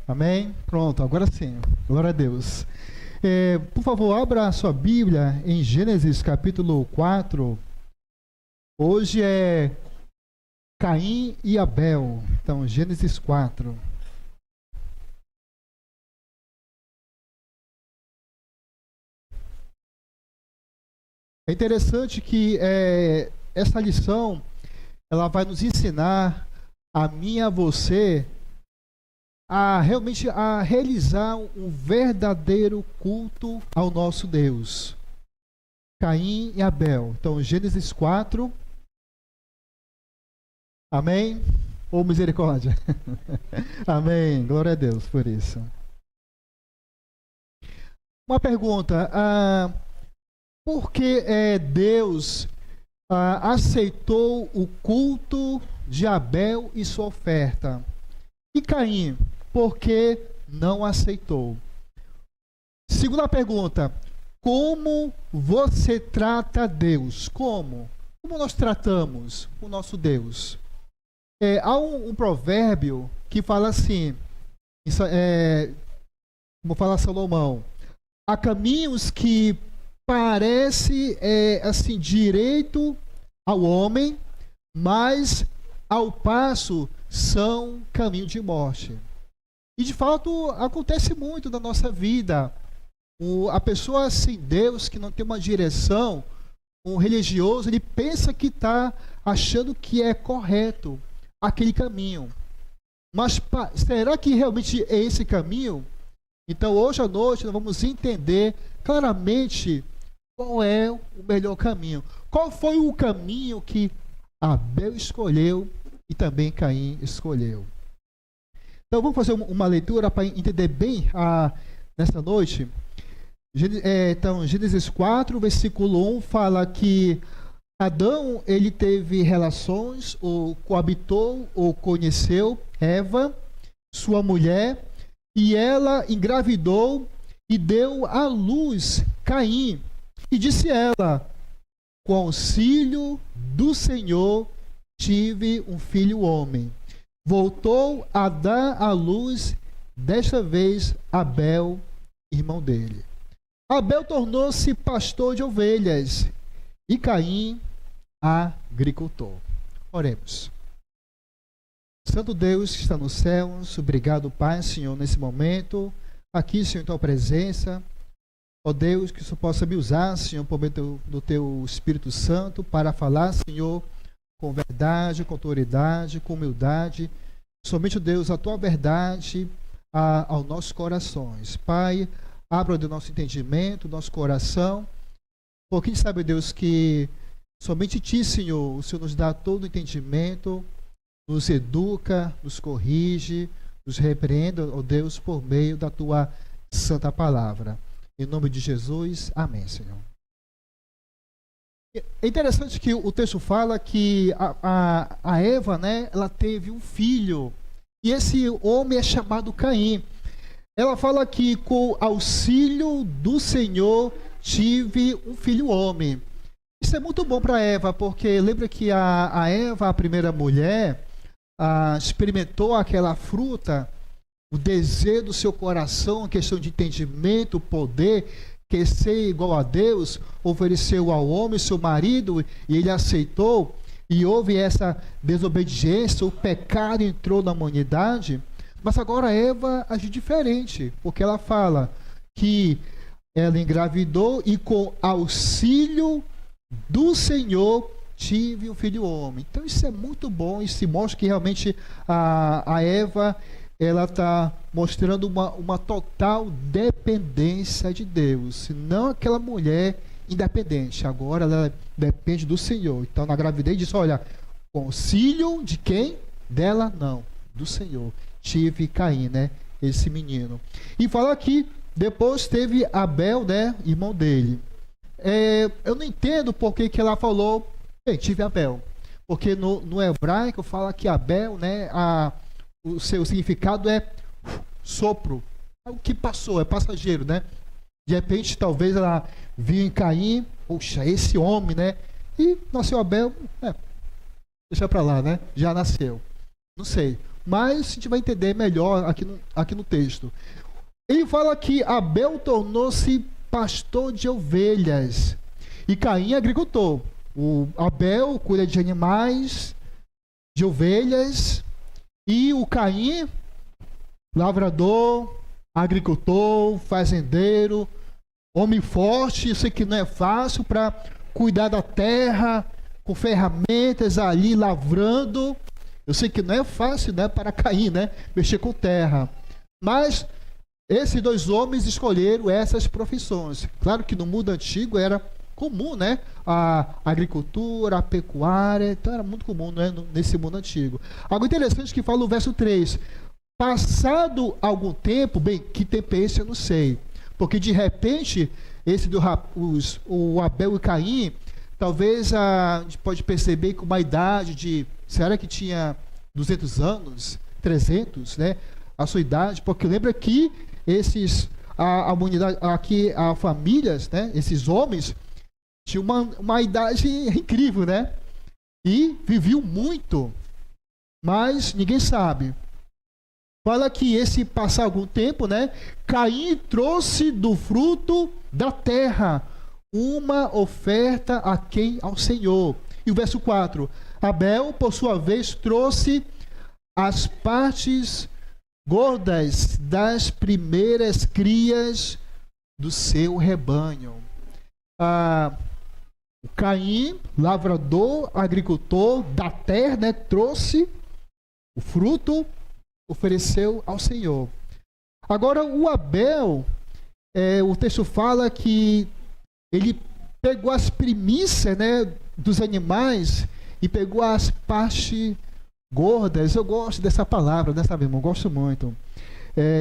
Amém? Pronto, agora sim. Glória a Deus. Por favor, abra a sua Bíblia em Gênesis capítulo 4. Hoje é Caim e Abel. Então, Gênesis 4. É interessante que essa lição ela vai nos ensinar, a mim e a você, a realmente realizar um verdadeiro culto ao nosso Deus. Caim e Abel. Então, Gênesis 4. Amém? Ou misericórdia? Amém. Glória a Deus por isso. Uma pergunta. Por que Deus aceitou o culto de Abel e sua oferta? E Caim, por que não aceitou? Segunda pergunta. Como você trata Deus? Como? Como nós tratamos o nosso Deus? Há um provérbio que fala assim, como fala Salomão, há caminhos que parece assim direito ao homem, mas ao passo são caminho de morte. E de fato acontece muito na nossa vida. A pessoa sem Deus, que não tem uma direção, um religioso, ele pensa que está achando que é correto aquele caminho. Mas será que realmente é esse caminho? Então hoje à noite nós vamos entender claramente qual é o melhor caminho. Qual foi o caminho que Abel escolheu e também Caim escolheu. Então vamos fazer uma leitura para entender bem nessa noite. Então, Gênesis 4, versículo 1 fala que Adão ele teve relações, ou coabitou, ou conheceu Eva, sua mulher, e ela engravidou e deu à luz Caim. E disse ela: com auxílio do Senhor tive um filho homem. Voltou a dar à luz, desta vez, Abel, irmão dele. Abel tornou-se pastor de ovelhas e Caim, agricultor. Oremos. Santo Deus que está nos céus, obrigado, Pai, Senhor, nesse momento, aqui, Senhor, em tua presença. Ó Deus, que o Senhor possa me usar, Senhor, por meio do teu Espírito Santo, para falar, Senhor, com verdade, com autoridade, com humildade. Somente, Deus, a tua verdade aos nossos corações. Pai, abra o nosso entendimento, nosso coração, porque a gente sabe, Deus, que somente Ti, Senhor, o Senhor nos dá todo o entendimento, nos educa, nos corrige, nos repreende, ó Deus, por meio da Tua santa palavra. Em nome de Jesus, amém, Senhor. É interessante que o texto fala que a Eva, né, ela teve um filho, e esse homem é chamado Caim. Ela fala que com auxílio do Senhor tive um filho homem. Isso é muito bom para Eva, porque lembra que a Eva, a primeira mulher, experimentou aquela fruta, o desejo do seu coração, a questão de entendimento, poder, que ser igual a Deus, ofereceu ao homem, seu marido, e ele aceitou, e houve essa desobediência, o pecado entrou na humanidade. Mas agora Eva age diferente, porque ela fala que ela engravidou e com auxílio do Senhor tive um filho homem. Então isso é muito bom, isso mostra que realmente a Eva ela está mostrando uma total dependência de Deus, não aquela mulher independente. Agora ela depende do Senhor. Então na gravidez diz, olha, com auxílio de quem? Dela não, do Senhor. Tive Caim, né? Esse menino. E fala aqui, depois teve Abel, né? Irmão dele. Eu não entendo por que ela falou, bem, tive Abel. Porque no hebraico fala que Abel, né? O seu significado é sopro. É o que passou, é passageiro, né? De repente, talvez ela viu em Caim, poxa, esse homem, né? E nasceu Abel, deixa pra lá, né? Já nasceu. Não sei. mas a gente vai entender melhor aqui no texto. Ele fala que Abel tornou-se pastor de ovelhas e Caim agricultor. O Abel cuida de animais, de ovelhas, e o Caim, lavrador, agricultor, fazendeiro, homem forte. Eu sei que não é fácil para cuidar da terra, com ferramentas ali, lavrando. Eu sei que não é fácil, né, para Caim, né, mexer com terra. Mas esses dois homens escolheram essas profissões. Claro que no mundo antigo era comum, né, a agricultura, a pecuária, então era muito comum, né, nesse mundo antigo. Algo interessante que fala o verso 3. Passado algum tempo, bem, que tempo é esse eu não sei, porque de repente, o Abel e Caim, talvez a gente pode perceber que uma idade de, será que tinha 200 anos, 300, né, a sua idade, porque lembra que a humanidade, aqui, as famílias, né, esses homens, tinham uma idade incrível, né, e viviam muito, mas ninguém sabe. Fala que esse passar algum tempo, né, Caim trouxe do fruto da terra uma oferta a quem? Ao Senhor. E o verso 4. Abel, por sua vez, trouxe as partes gordas das primeiras crias do seu rebanho. O Caim, lavrador, agricultor da terra, né, trouxe o fruto, ofereceu ao Senhor. Agora, o Abel, o texto fala que ele pegou as primícias, né, dos animais e pegou as partes gordas. Eu gosto dessa palavra, né, sabe, irmão? Gosto muito.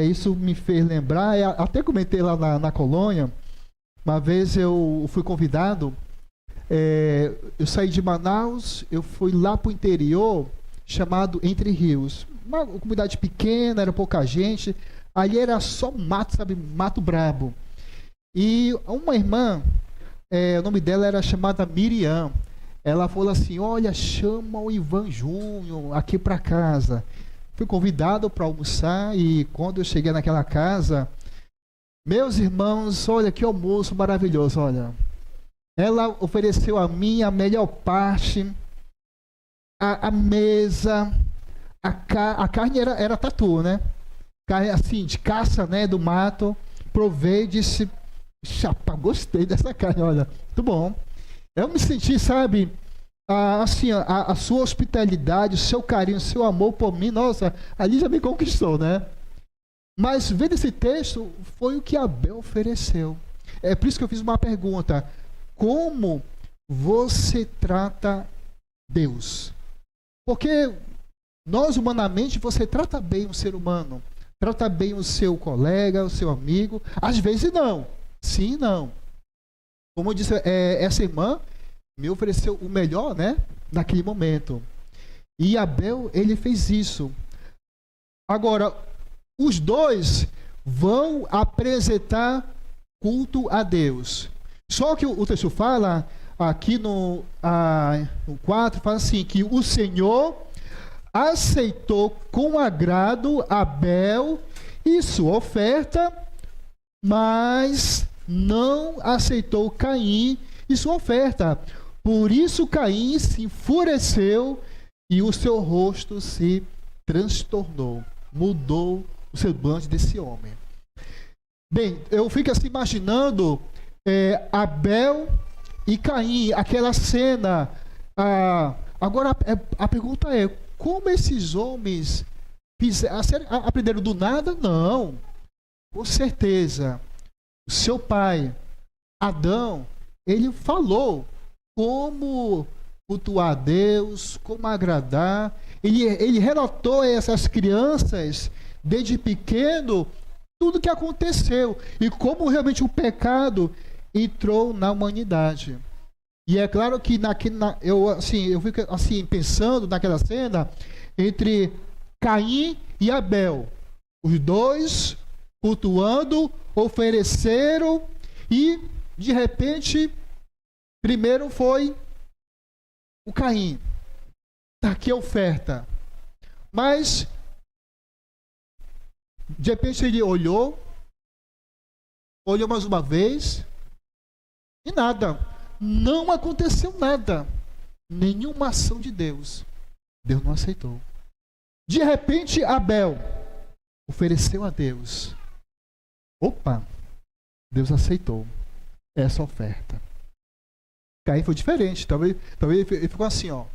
Isso me fez lembrar, até comentei lá na colônia, uma vez eu fui convidado, eu saí de Manaus, eu fui lá para o interior, chamado Entre Rios. Uma comunidade pequena, era pouca gente. Ali era só mato, sabe? Mato brabo. E uma irmã, o nome dela era chamada Miriam. Ela falou assim: olha, chama o Ivan Júnior aqui para casa. Fui convidado para almoçar e quando eu cheguei naquela casa, meus irmãos, olha que almoço maravilhoso, olha. Ela ofereceu a mim a melhor parte, a mesa. A carne era tatu, né? Carne assim, de caça, né? Do mato. Provei e disse: chapa, gostei dessa carne, olha, muito bom. Eu me senti, sabe, assim, a sua hospitalidade, o seu carinho, o seu amor por mim, nossa, ali já me conquistou, né? Mas vendo esse texto, foi o que Abel ofereceu. É por isso que eu fiz uma pergunta: como você trata Deus? Porque nós, humanamente, você trata bem o ser humano, trata bem o seu colega, o seu amigo. Às vezes não, sim e não. Como eu disse, essa irmã me ofereceu o melhor, né, naquele momento. E Abel, ele fez isso. Agora, os dois vão apresentar culto a Deus. Só que o texto fala, aqui no 4, fala assim, que o Senhor aceitou com agrado Abel e sua oferta, mas não aceitou Caim e sua oferta. Por isso Caim se enfureceu e o seu rosto se transtornou. Mudou o semblante desse homem. Bem, eu fico assim imaginando Abel e Caim, aquela cena. Agora a pergunta é: como esses homens aprenderam do nada? Não. Com certeza, o seu pai, Adão, ele falou como cultuar a Deus, como agradar. Ele relatou a essas crianças, desde pequeno, tudo o que aconteceu e como realmente o pecado entrou na humanidade. E é claro que eu fico assim pensando naquela cena entre Caim e Abel. Os dois cultuando, ofereceram e de repente primeiro foi o Caim. Está aqui a oferta. Mas De repente ele olhou mais uma vez e nada. Não aconteceu nada. Nenhuma ação de Deus. Deus não aceitou. De repente Abel ofereceu a Deus. Opa! Deus aceitou essa oferta. Caim foi diferente. Talvez ele ficou assim, ó.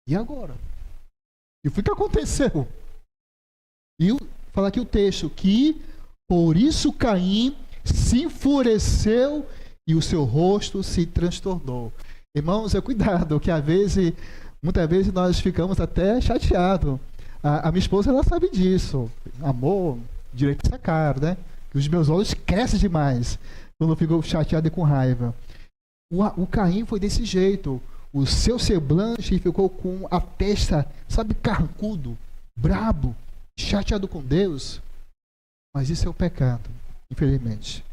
E agora? E o que aconteceu? E fala aqui o texto, que por isso Caim se enfureceu e o seu rosto se transtornou. Irmãos, cuidado, que muitas vezes nós ficamos até chateados. A minha esposa, ela sabe disso. Amor, direito essa cara, né? Que os meus olhos crescem demais quando eu fico chateado e com raiva. O Caim foi desse jeito. O seu semblante ficou com a testa, sabe, carrancudo, brabo, chateado com Deus. Mas isso é o pecado, infelizmente.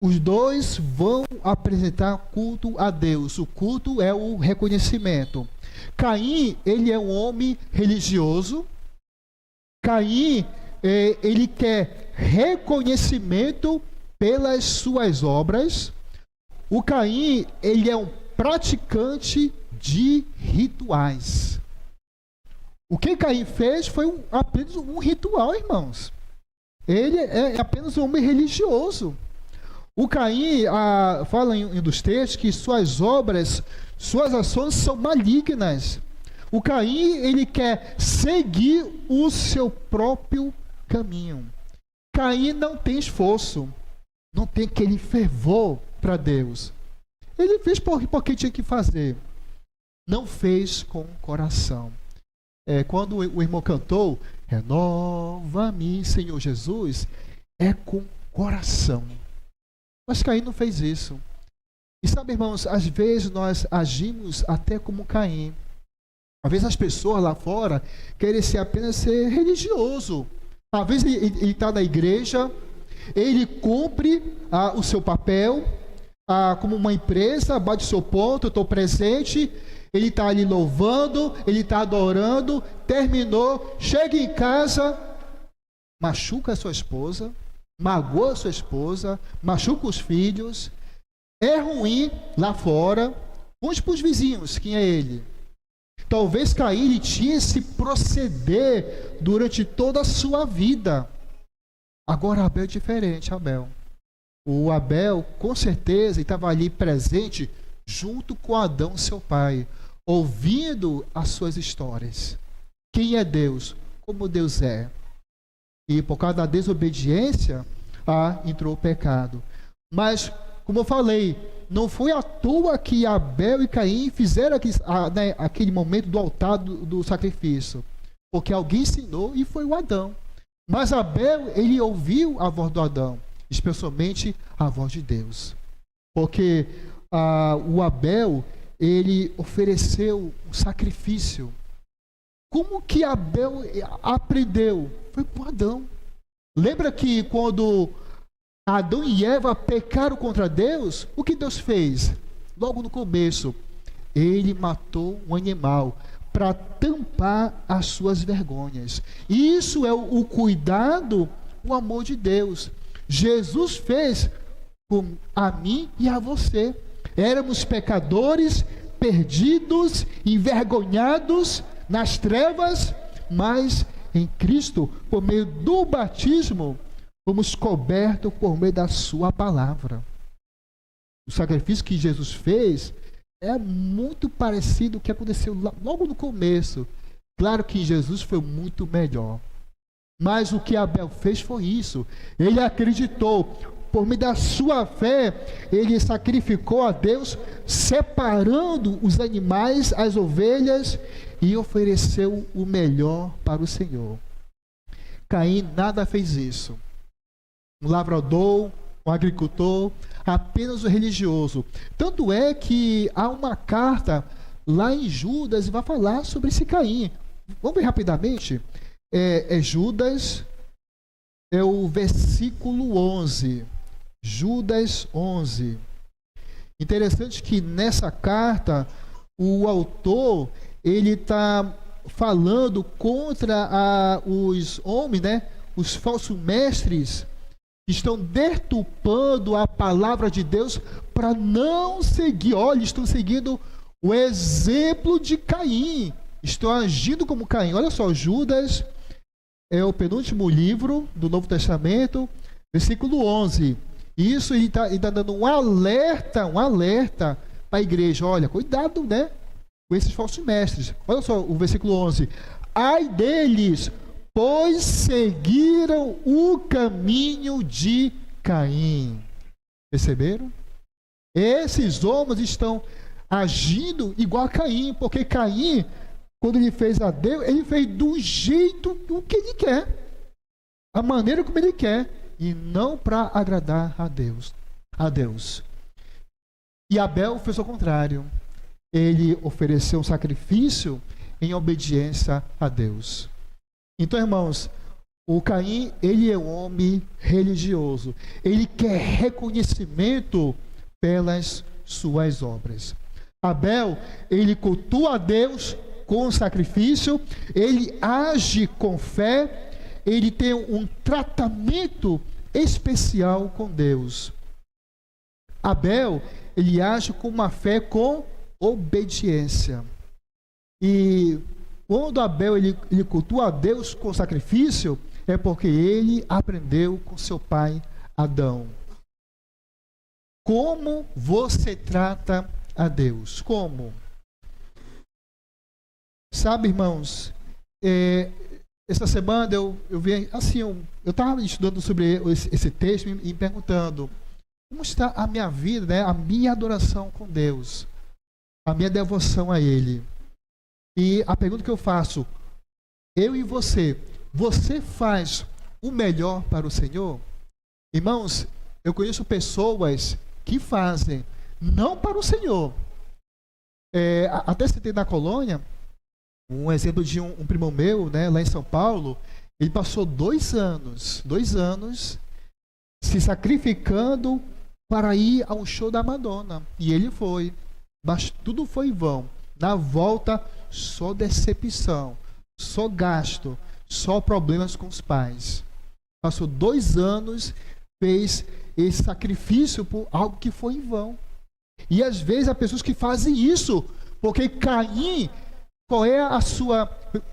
Os dois vão apresentar culto a Deus. O culto é o reconhecimento. Caim, ele é um homem religioso. Caim, ele quer reconhecimento pelas suas obras. O Caim, ele é um praticante de rituais. O que Caim fez foi apenas um ritual, irmãos. Ele é apenas um homem religioso. O Caim fala em um dos textos que suas obras, suas ações são malignas. O Caim, ele quer seguir o seu próprio caminho. Caim não tem esforço, não tem aquele fervor para Deus. Ele fez porque tinha que fazer. Não fez com o coração. Quando o irmão cantou, renova-me, Senhor Jesus, é com coração. Mas Caim não fez isso. E sabe, irmãos, às vezes nós agimos até como Caim. Às vezes as pessoas lá fora querem apenas ser religioso. Às vezes ele está na igreja, ele cumpre o seu papel, como uma empresa, bate o seu ponto, eu estou presente, ele está ali louvando, ele está adorando, terminou, chega em casa, machuca a sua esposa, magoa a sua esposa, machuca os filhos, é ruim lá fora. Conte para os vizinhos quem é ele. Talvez Caim tinha esse proceder durante toda a sua vida. Agora Abel é diferente, Abel. O Abel, com certeza, estava ali presente junto com Adão, seu pai, ouvindo as suas histórias. Quem é Deus? Como Deus é? E por causa da desobediência, entrou o pecado. Mas, como eu falei, não foi à toa que Abel e Caim fizeram aquele momento do altar do sacrifício. Porque alguém ensinou e foi o Adão. Mas Abel, ele ouviu a voz do Adão, especialmente a voz de Deus. Porque o Abel, ele ofereceu um sacrifício. Como que Abel aprendeu? Foi por Adão. Lembra que quando Adão e Eva pecaram contra Deus, o que Deus fez? Logo no começo, ele matou um animal para tampar as suas vergonhas. E isso é o cuidado, o amor de Deus. Jesus fez com a mim e a você. Éramos pecadores, perdidos, envergonhados nas trevas, mas em Cristo, por meio do batismo, fomos cobertos por meio da sua palavra. O sacrifício que Jesus fez é muito parecido com o que aconteceu logo no começo. Claro que Jesus foi muito melhor. Mas o que Abel fez foi isso. Ele acreditou. Por meio da sua fé, ele sacrificou a Deus, separando os animais, as ovelhas, e ofereceu o melhor para o Senhor. Caim nada fez isso. Um lavrador, um agricultor, apenas o religioso. Tanto é que há uma carta lá em Judas e vai falar sobre esse Caim. Vamos ver rapidamente? Judas, é o versículo 11. Judas 11. Interessante que nessa carta o autor ele está falando contra os homens, né? Os falsos mestres que estão deturpando a palavra de Deus para não seguir. Olha, estão seguindo o exemplo de Caim. Estão agindo como Caim. Olha só, Judas é o penúltimo livro do Novo Testamento, versículo 11. Isso ele tá dando um alerta para a igreja. Olha, cuidado, né, com esses falsos mestres. Olha só o versículo 11. Ai deles, pois seguiram o caminho de Caim. Perceberam? Esses homens estão agindo igual a Caim, porque Caim, quando ele fez a Deus, ele fez do jeito o que ele quer, a maneira como ele quer, e não para agradar a Deus. E Abel fez o contrário. Ele ofereceu um sacrifício em obediência a Deus. Então, irmãos, o Caim, ele é um homem religioso. Ele quer reconhecimento pelas suas obras. Abel, ele cultua a Deus com sacrifício, ele age com fé, ele tem um tratamento especial com Deus. Abel, ele age com uma fé com obediência. E quando Abel ele cultua a Deus com sacrifício, é porque ele aprendeu com seu pai Adão. Como você trata a Deus? Como? Sabe, irmãos, essa semana eu vi assim, eu estava estudando sobre esse texto e me perguntando como está a minha vida, né, a minha adoração com Deus, a minha devoção a Ele. E a pergunta que eu faço, eu e você faz o melhor para o Senhor? Irmãos, eu conheço pessoas que fazem, não para o Senhor. Até citei na colônia, um exemplo de um primo meu, né, lá em São Paulo. Ele passou 2 anos se sacrificando para ir ao show da Madonna. E ele foi, mas tudo foi em vão. Na volta, só decepção, só gasto, só problemas com os pais. Passou 2 anos, fez esse sacrifício por algo que foi em vão. E às vezes há pessoas que fazem isso, porque Caim, qual é a sua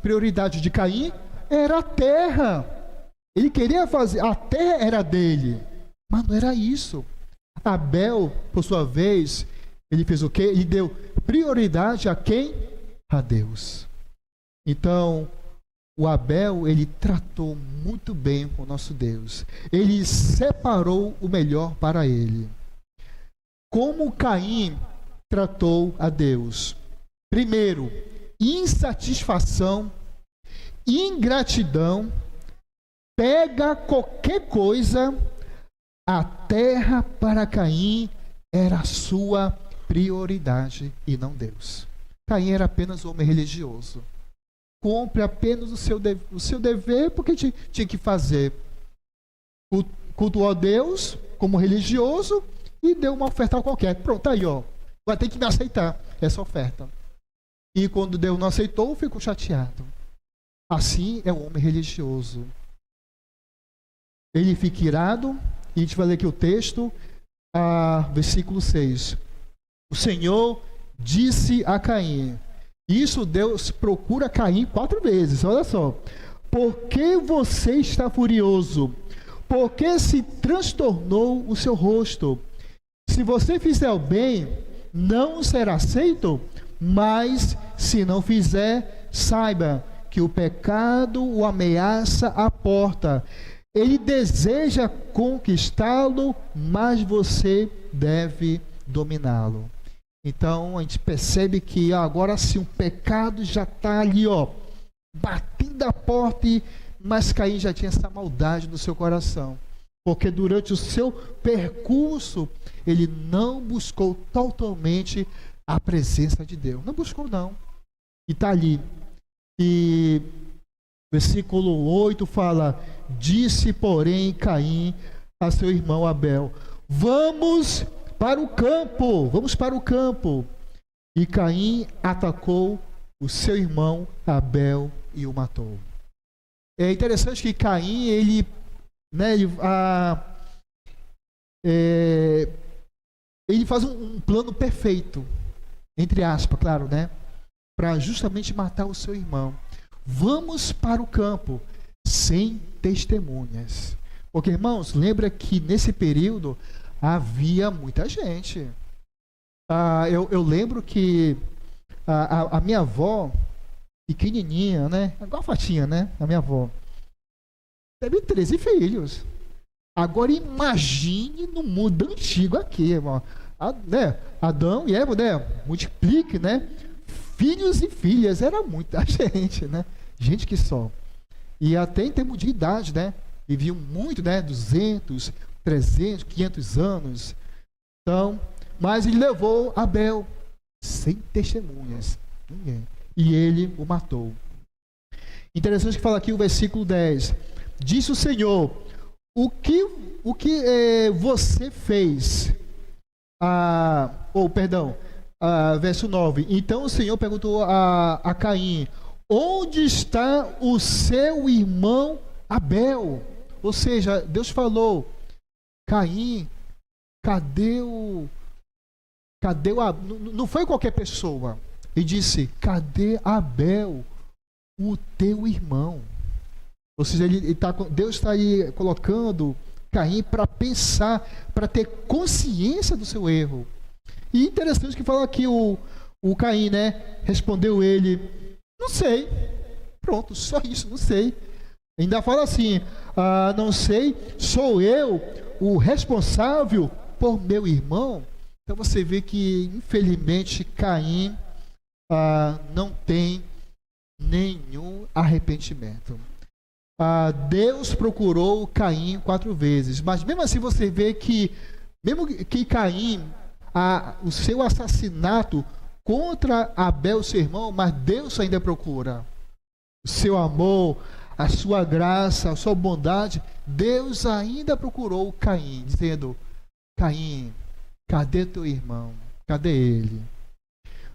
prioridade de Caim? Era a terra. Ele queria fazer, a terra era dele, mas não era isso. Abel, por sua vez, ele fez o quê? Ele deu prioridade a quem? A Deus. Então, o Abel, ele tratou muito bem com o nosso Deus. Ele separou o melhor para ele. Como Caim tratou a Deus? Primeiro, insatisfação, ingratidão, pega qualquer coisa. A terra para Caim era a sua prioridade e não Deus. Caim era apenas um homem religioso. Cumpre apenas o seu dever porque tinha que fazer. Cultuou a Deus como religioso e deu uma oferta qualquer. Pronto, tá aí, ó. Vai ter que me aceitar essa oferta. E quando Deus não aceitou, ficou chateado. Assim é o homem religioso. Ele fica irado, e a gente vai ler aqui o texto, versículo 6. O Senhor disse a Caim, isso Deus procura Caim 4 vezes, olha só. Por que você está furioso? Por que se transtornou o seu rosto? Se você fizer o bem, não será aceito, mas se não fizer, saiba que o pecado o ameaça à porta. Ele deseja conquistá-lo, mas você deve dominá-lo. Então a gente percebe que agora sim o pecado já está ali, ó, batendo a porta, mas Caim já tinha essa maldade no seu coração. Porque durante o seu percurso, ele não buscou totalmente a presença de Deus. Não buscou, não. E está ali. E versículo 8 fala, disse, porém, Caim a seu irmão Abel, vamos para o campo. E Caim atacou o seu irmão Abel e o matou. É interessante que Caim, ele, né, ele faz um plano perfeito, entre aspas, claro, né, para justamente matar o seu irmão. Vamos para o campo, sem testemunhas. Porque, irmãos, lembra que nesse período havia muita gente. Eu lembro que a minha avó, pequenininha, né? Igual a Fatinha, né? A minha avó. Teve 13 filhos. Agora imagine no mundo antigo aqui, irmão. Né? Adão e Eva, né? Multiplique, né? Filhos e filhas. Era muita gente, né? Gente que só. E até em termos de idade, né? Viviam muito, né? 200, 300, 500 anos. Então, mas ele levou Abel sem testemunhas. Ninguém. E ele o matou. Interessante que fala aqui o versículo 10. Disse o Senhor, o que você fez? Verso 9. Então o Senhor perguntou a Caim, onde está o seu irmão Abel? Ou seja, Deus falou, Caim, cadê não foi qualquer pessoa. Ele disse, cadê Abel, o teu irmão? Ou seja, Deus está aí colocando Caim para pensar, para ter consciência do seu erro. E interessante que fala aqui o Caim, né? Respondeu ele, não sei. Pronto, só isso, não sei. Ainda fala assim, não sei, sou eu o responsável por meu irmão? Então você vê que, infelizmente, Caim não tem nenhum arrependimento. Deus procurou Caim 4 vezes, mas mesmo assim você vê que, mesmo que Caim, o seu assassinato contra Abel, seu irmão, mas Deus ainda procura. O seu amor, a sua graça, a sua bondade, Deus ainda procurou Caim, dizendo, Caim, cadê teu irmão? Cadê ele?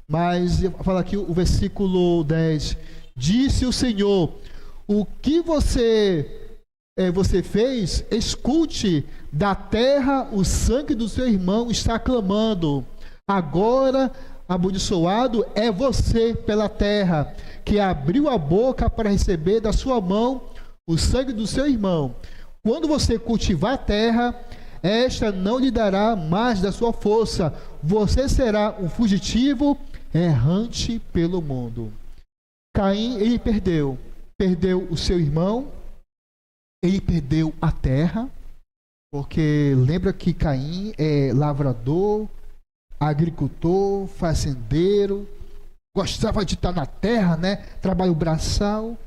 Mas, fala aqui o versículo 10, disse o Senhor, o que você fez, escute, da terra o sangue do seu irmão está clamando. Agora, amaldiçoado é você pela terra, que abriu a boca para receber da sua mão o sangue do seu irmão. Quando você cultivar a terra, esta não lhe dará mais da sua força. Você será um fugitivo errante pelo mundo. Caim, ele perdeu o seu irmão, ele perdeu a terra, porque lembra que Caim é lavrador, agricultor, fazendeiro, gostava de estar na terra, né? Trabalho braçal.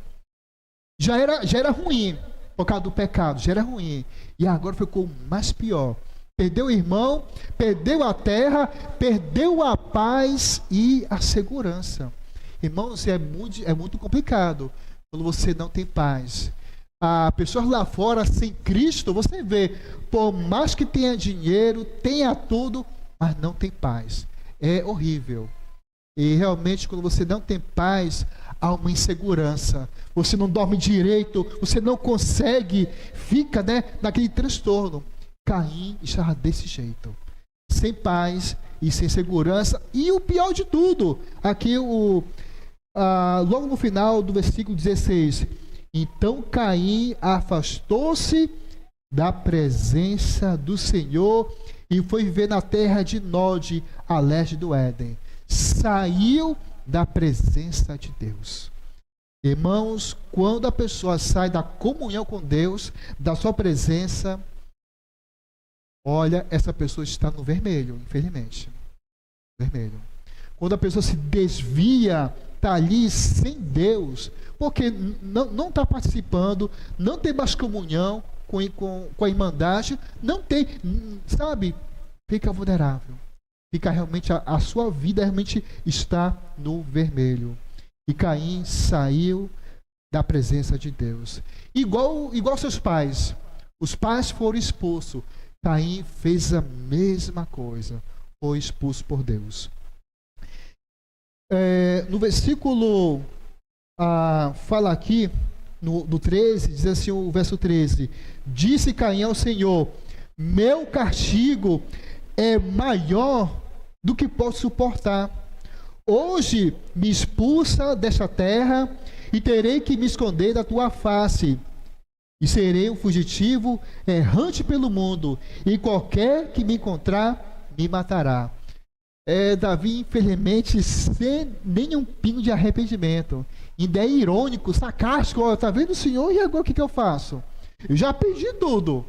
Já era ruim, por causa do pecado, já era ruim. E agora ficou mais pior. Perdeu o irmão, perdeu a terra, perdeu a paz e a segurança. Irmãos, é muito complicado quando você não tem paz. Pessoas lá fora sem Cristo, você vê, por mais que tenha dinheiro, tenha tudo, mas não tem paz. É horrível. E realmente, quando você não tem paz, há uma insegurança. Você não dorme direito, você não consegue, fica, né, naquele transtorno. Caim estava desse jeito, sem paz e sem segurança. E o pior de tudo, aqui logo no final do versículo 16, então Caim afastou-se da presença do Senhor e foi viver na terra de Nod, a leste do Éden. Saiu da presença de Deus. Irmãos, quando a pessoa sai da comunhão com Deus, da sua presença, olha, essa pessoa está no vermelho, infelizmente. Vermelho. Quando a pessoa se desvia, está ali sem Deus, porque não está participando, não tem mais comunhão com a irmandade, não tem, sabe, fica vulnerável. Fica realmente, a sua vida realmente está no vermelho. E Caim saiu da presença de Deus. Igual seus pais. Os pais foram expulsos. Caim fez a mesma coisa. Foi expulso por Deus. No versículo, fala aqui, no 13, diz assim o verso 13: Disse Caim ao Senhor: meu castigo é maior do que posso suportar. Hoje me expulsa desta terra e terei que me esconder da tua face. E serei um fugitivo errante pelo mundo, e qualquer que me encontrar me matará. Davi, infelizmente, sem nenhum pingo de arrependimento. Ainda é irônico, sarcástico. Está vendo, Senhor? E agora o que eu faço? Eu já perdi tudo.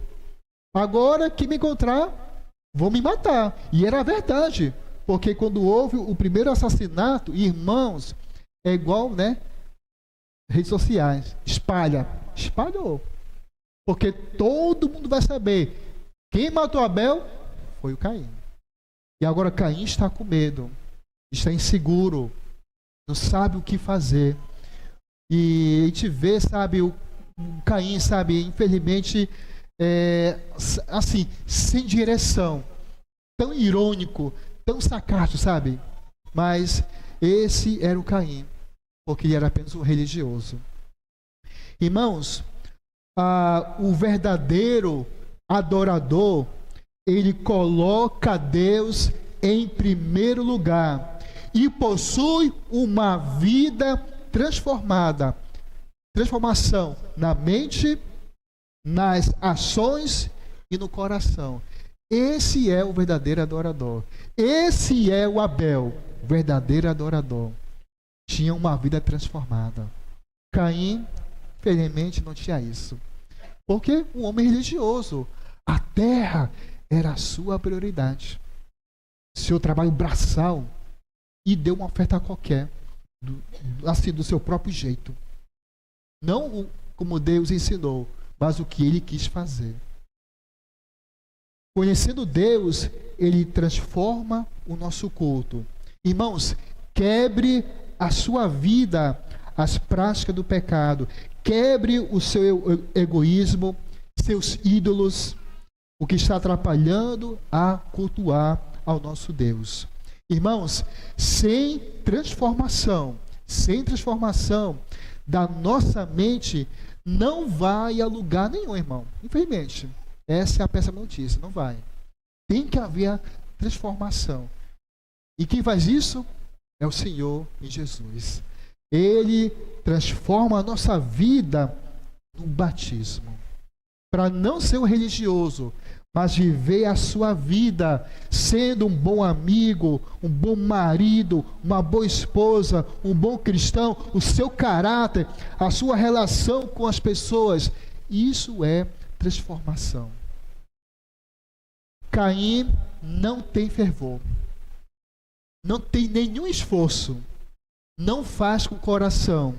Agora que me encontrar, vão me matar. E era verdade. Porque quando houve o primeiro assassinato, irmãos, é igual, né? Redes sociais. Espalhou. Porque todo mundo vai saber. Quem matou Abel foi o Caim. E agora Caim está com medo. Está inseguro. Não sabe o que fazer. E a gente vê, sabe, o Caim, sabe, infelizmente, assim, sem direção. Tão irônico, tão sarcástico, sabe? Mas esse era o Caim, porque ele era apenas um religioso. Irmãos, o verdadeiro adorador, ele coloca Deus em primeiro lugar e possui uma vida transformação na mente, nas ações e no coração. Esse é o verdadeiro adorador. Esse é o Abel, verdadeiro adorador. Tinha uma vida transformada. Caim, felizmente, não tinha isso. Porque um homem religioso, a terra era a sua prioridade. Seu trabalho braçal, e deu uma oferta qualquer, assim, do seu próprio jeito. Não como Deus ensinou, mas o que ele quis fazer. Conhecendo Deus, ele transforma o nosso culto. Irmãos, quebre a sua vida as práticas do pecado. Quebre o seu egoísmo, seus ídolos, o que está atrapalhando a cultuar ao nosso Deus. Irmãos, sem transformação da nossa mente, não vai a lugar nenhum, irmão. Infelizmente, essa é a péssima notícia, não vai. Tem que haver a transformação. E quem faz isso é o Senhor em Jesus. Ele transforma a nossa vida no batismo. Para não ser um religioso, mas viver a sua vida sendo um bom amigo, um bom marido, uma boa esposa, um bom cristão, o seu caráter, a sua relação com as pessoas. Isso é transformação. Caim não tem fervor, não tem nenhum esforço, não faz com o coração,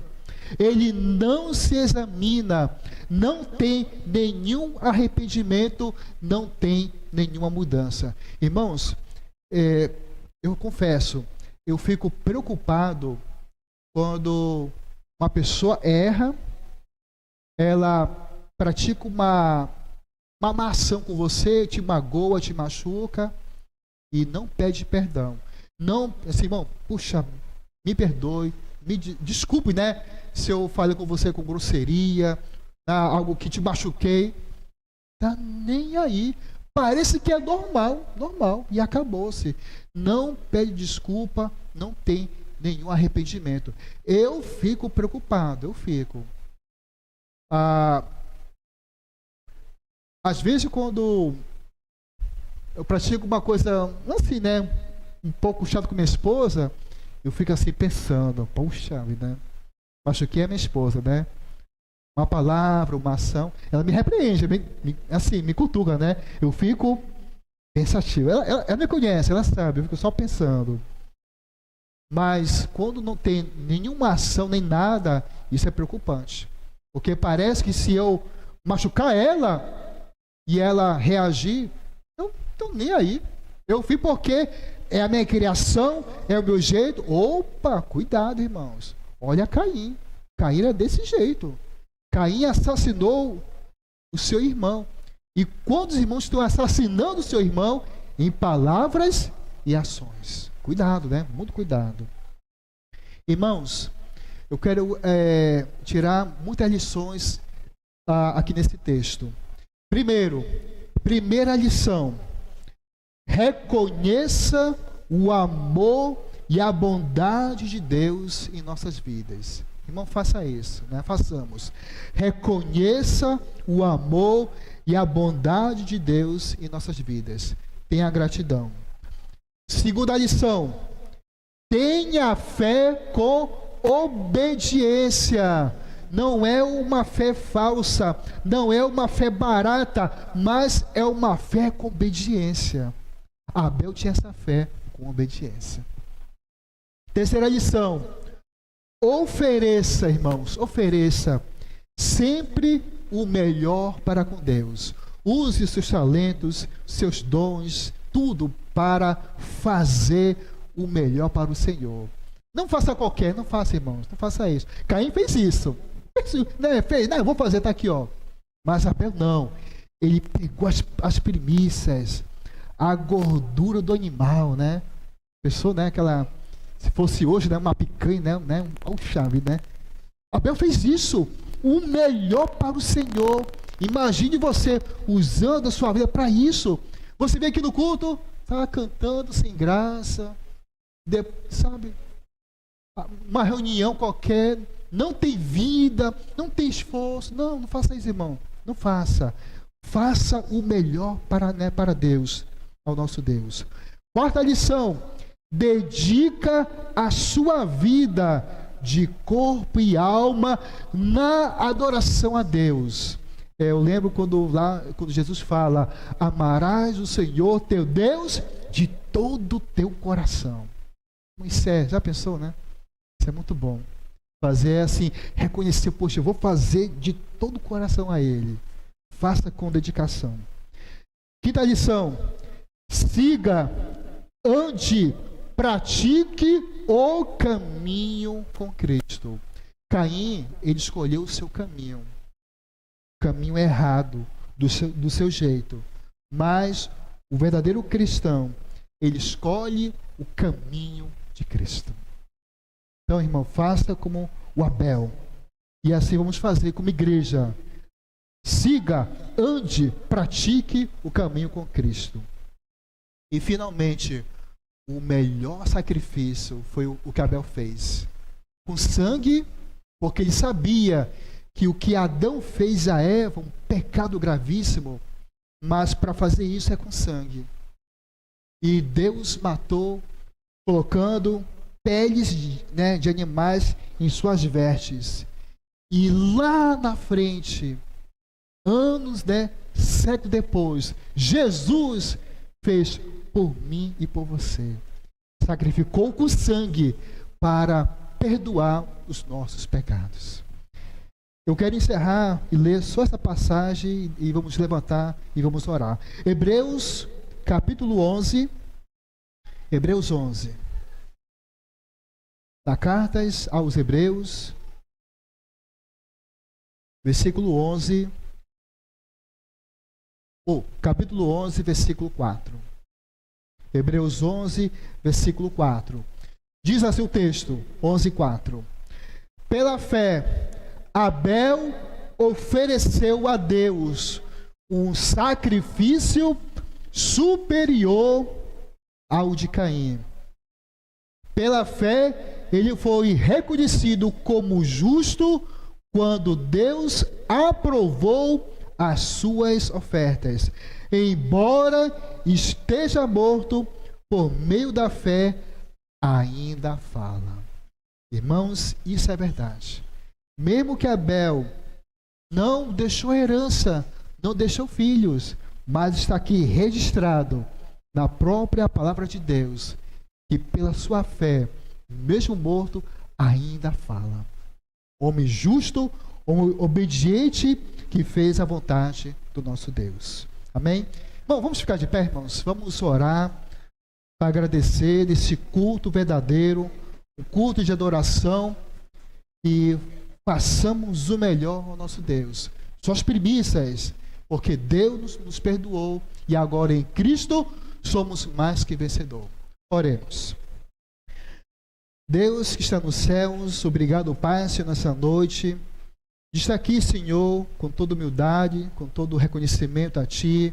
ele não se examina, não tem nenhum arrependimento, não tem nenhuma mudança. Irmãos, eu confesso, eu fico preocupado quando uma pessoa erra, ela pratica uma má ação com você, te magoa, te machuca e não pede perdão. Não, assim, irmão, puxa, me perdoe, me desculpe, né, se eu falei com você com grosseria, algo que te machuquei. Tá nem aí. Parece que é normal, e acabou-se. Não pede desculpa, não tem nenhum arrependimento. Eu fico preocupado, às vezes, quando eu pratico uma coisa assim, né, um pouco chato com minha esposa, eu fico assim pensando, poxa vida, machuquei a minha esposa, né? Uma palavra, uma ação, ela me repreende, me cutuca, né? Eu fico pensativo. Ela me conhece, ela sabe, eu fico só pensando. Mas quando não tem nenhuma ação, nem nada, isso é preocupante. Porque parece que se eu machucar ela e ela reagir, eu não estou nem aí. Eu fico porque é a minha criação, é o meu jeito. Opa, cuidado, irmãos. Olha Caim. Caim era desse jeito. Caim assassinou o seu irmão. E quando os irmãos estão assassinando o seu irmão, em palavras e ações. Cuidado, né? Muito cuidado. Irmãos, eu quero tirar muitas lições aqui nesse texto. Primeira lição: reconheça o amor e a bondade de Deus em nossas vidas. Irmão, faça isso, né? Façamos. Reconheça o amor e a bondade de Deus em nossas vidas. Tenha gratidão. Segunda lição: tenha fé com obediência. Não é uma fé falsa, não é uma fé barata, mas é uma fé com obediência. Abel tinha essa fé com obediência. Terceira lição: ofereça, irmãos, ofereça sempre o melhor para com Deus. Use seus talentos, seus dons, tudo para fazer o melhor para o Senhor. Não faça qualquer, não faça, irmãos, não faça isso. Caim fez isso. Fez, eu vou fazer, tá aqui, ó. Mas Abel não. Ele pegou as primícias, a gordura do animal, né? Pensou, né, aquela, se fosse hoje, né, uma picanha, né, puxa vida, né? Abel fez isso, o melhor para o Senhor. Imagine você usando a sua vida para isso. Você vem aqui no culto, tá cantando sem graça, sabe? Uma reunião qualquer, não tem vida, não tem esforço. Não faça isso, irmão. Não faça. Faça o melhor para Deus, ao nosso Deus. Quarta lição: dedica a sua vida de corpo e alma na adoração a Deus. Eu lembro quando Jesus fala: amarás o Senhor teu Deus de todo o teu coração. Moisés, já pensou, né? Isso é muito bom. Fazer assim, reconhecer, poxa, eu vou fazer de todo o coração a Ele. Faça com dedicação. Quinta lição: siga, ande, pratique o caminho com Cristo. Caim, ele escolheu o seu caminho. Caminho errado, do seu jeito. Mas o verdadeiro cristão, ele escolhe o caminho de Cristo. Então, irmão, faça como o Abel. E assim vamos fazer como igreja. Siga, ande, pratique o caminho com Cristo. E finalmente, o melhor sacrifício foi o que Abel fez. Com sangue, porque ele sabia que o que Adão fez a Eva, um pecado gravíssimo, mas para fazer isso é com sangue. E Deus matou, colocando peles de animais em suas vestes. E lá na frente, anos, séculos depois, Jesus fez por mim e por você. Sacrificou com sangue para perdoar os nossos pecados. Eu quero encerrar e ler só essa passagem e vamos levantar e vamos orar. Hebreus capítulo 11. Hebreus 11. Da Cartas aos Hebreus, versículo 11. Capítulo 11, versículo 4. Hebreus 11, versículo 4. Diz assim o texto, 11, 4. Pela fé, Abel ofereceu a Deus um sacrifício superior ao de Caim. Pela fé, ele foi reconhecido como justo quando Deus aprovou as suas ofertas. Embora esteja morto, por meio da fé, ainda fala. Irmãos, isso é verdade. Mesmo que Abel não deixou herança, não deixou filhos, mas está aqui registrado na própria palavra de Deus, que pela sua fé, mesmo morto, ainda fala. Homem justo, homem obediente, que fez a vontade do nosso Deus. Amém? Bom, vamos ficar de pé, irmãos. Vamos orar para agradecer desse culto verdadeiro, um culto de adoração, e façamos o melhor ao nosso Deus. Suas primícias, porque Deus nos perdoou e agora em Cristo somos mais que vencedor. Oremos. Deus que está nos céus, obrigado, Pai, Senhor, nessa noite, de estar aqui, Senhor, com toda humildade, com todo reconhecimento a Ti.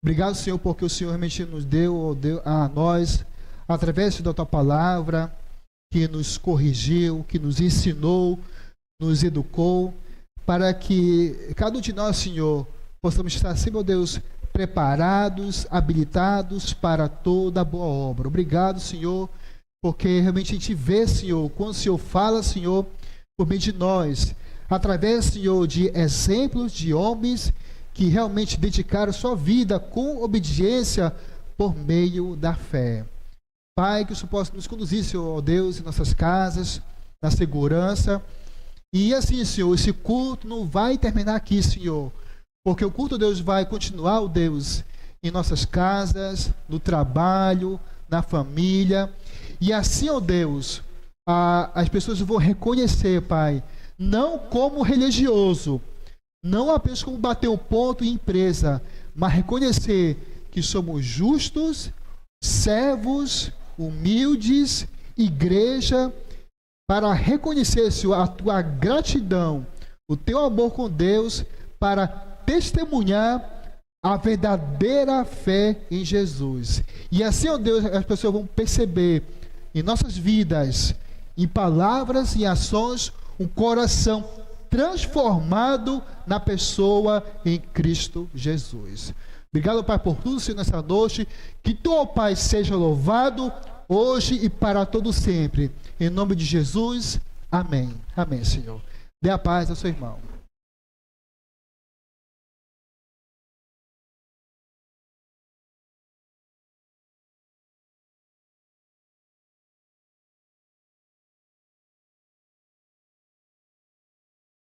Obrigado, Senhor, porque o Senhor realmente nos deu a nós, através da Tua palavra, que nos corrigiu, que nos ensinou, nos educou, para que cada um de nós, Senhor, possamos estar sempre, ó Deus, preparados, habilitados para toda boa obra. Obrigado, Senhor, porque realmente a gente vê, Senhor, quando o Senhor fala, Senhor, por meio de nós, através, Senhor, de exemplos de homens que realmente dedicaram sua vida com obediência por meio da fé. Pai, que o Senhor possa nos conduzir, Senhor, ó Deus, em nossas casas, na segurança. E assim, Senhor, esse culto não vai terminar aqui, Senhor, porque o culto, Deus, vai continuar, ó Deus, em nossas casas, no trabalho, na família. E assim, ó Deus, as pessoas vão reconhecer, Pai, não como religioso, não apenas como bater um ponto em empresa, mas reconhecer que somos justos, servos, humildes, igreja, para reconhecer, Senhor, a tua gratidão, o teu amor com Deus, para testemunhar a verdadeira fé em Jesus. E assim, ó Deus, as pessoas vão perceber em nossas vidas, em palavras e ações, um coração transformado na pessoa em Cristo Jesus. Obrigado, Pai, por tudo, Senhor, nessa noite. Que tu, ó Pai, seja louvado hoje e para todo sempre. Em nome de Jesus, amém. Amém, Senhor. Dê a paz ao seu irmão.